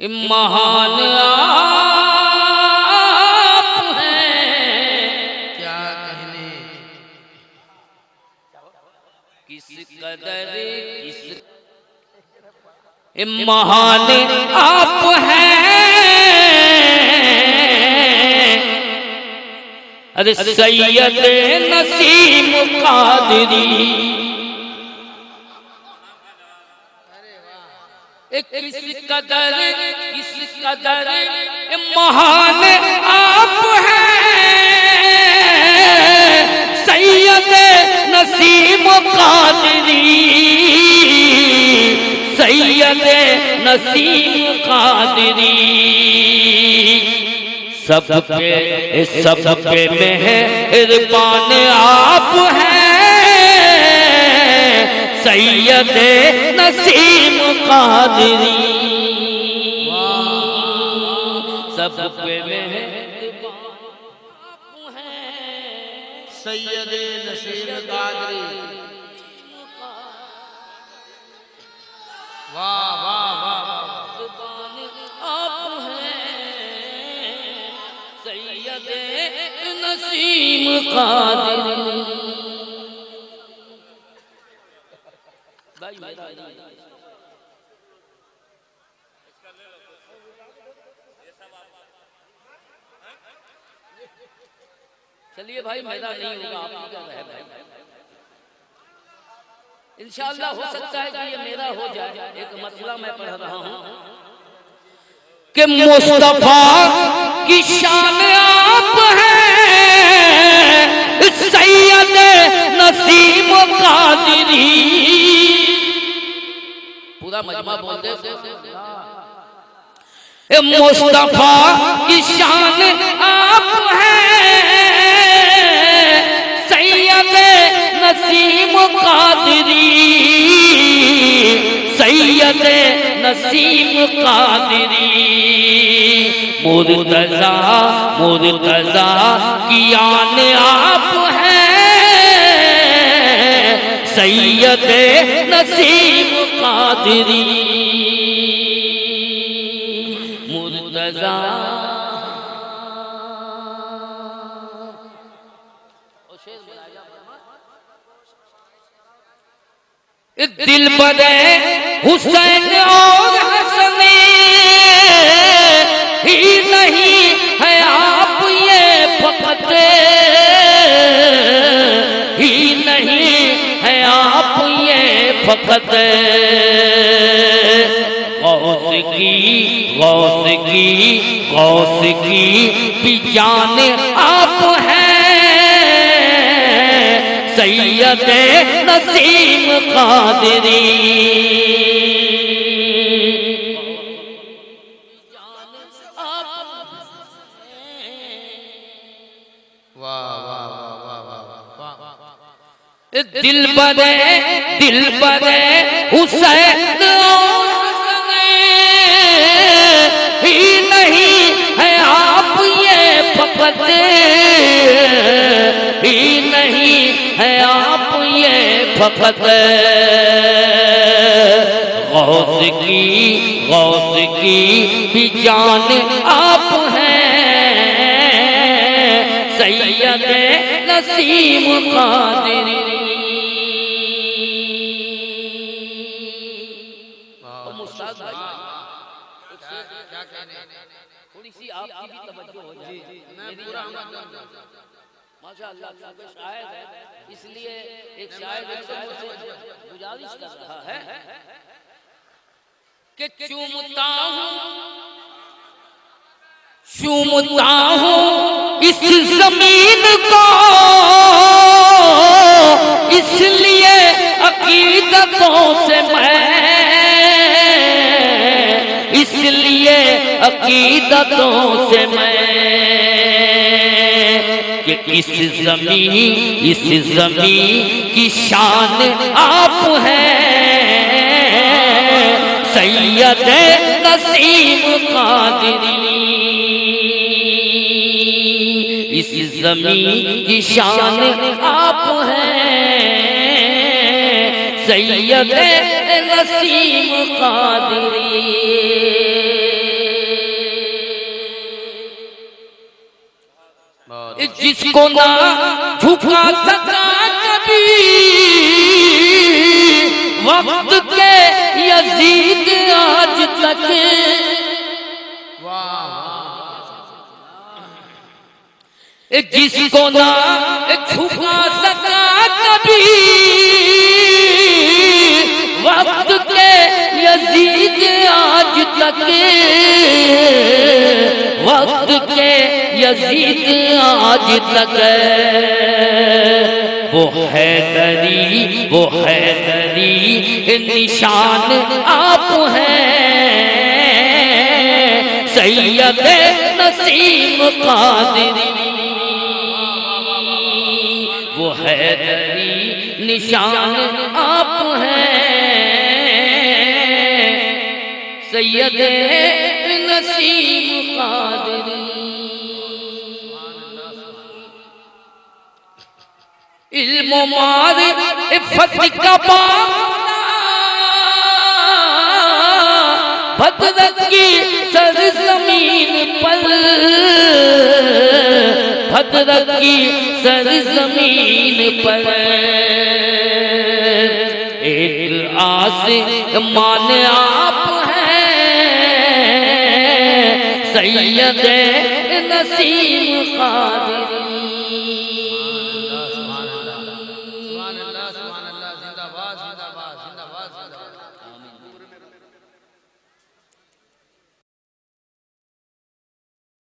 महान आप हैं, क्या कहने, किस कदर किस महान आप हैं। अरे सैयद नसीम कादरी, किस कदर महान आप हैं। सैयद नसीम कादरी, सैयद नसीम कादरी, सब पे मेहरबान आप हैं। सैयद नसीम कादरी, सब पे मेहरबान हैं। सैयद नसीम कादरी। वाह वाह वाह आप हैं। सैयद नसीम कादरी। चलिए भाई, मैदान नहीं होगा, आप है भाई। इंशाअल्लाह हो सकता है कि ये मेरा हो जाए। एक मसला मैं पढ़ रहा हूँ कि मुस्तफा की शान आप हैं। सैयद नसीम कादरी, पूरा मजमा बोल दे। मुस्तफा की शान आप हैं। सैयद नसीम कादरी, सैयद नसीम कादरी, मुर्तज़ा की आन आप हैं। सैयद नसीम कादरी, मुर्तज़ा दिल बदे हुसैन और हसन ही नहीं है आप ये फकत ही नहीं है आप ये फकत। गौस की भी जान आप हैं। सैयद नसीम कादरी, वाह वाह वाह वाह वाह। दिल बदे हुसैन ही नहीं है आप ये फकत ही नहीं है आप ये फकत। गौस की भी जान आप हैं। सैयद नसीम कादरी, थोड़ी सी आपकी भी तवज्जो हो जाए। माशाअल्लाह, क्योंकि शायर है इसलिए एक शायर से गुजारिश कर रहा है कि चूमता हूँ इस जमीन को, इसलिए अकीदतों से मैं, इसलिए अकीदतों से मैं, कि इस ज़मीन की शान आप हैं। सैयद नसीम कादरी, इस ज़मीन की शान आप हैं। सैयद नसीम कादरी। जिसको ना झुका सका कभी वक्त के यजीद आज तक। जिसको ना झुका सका कभी वक्त के यजीद आज तक, वक्त के यजीद आज तक। वो हैदरी निशान आप हैं, सैयद नसीम कादरी। वो हैदरी निशान आप हैं, सैयद नसीम कादरी। इल्म मारिफत का बाना भद्रक की सरजमीन पर, भद्रक की सरजमीन पर एक आसमान आप हैं, सैयद नसीम कादरी।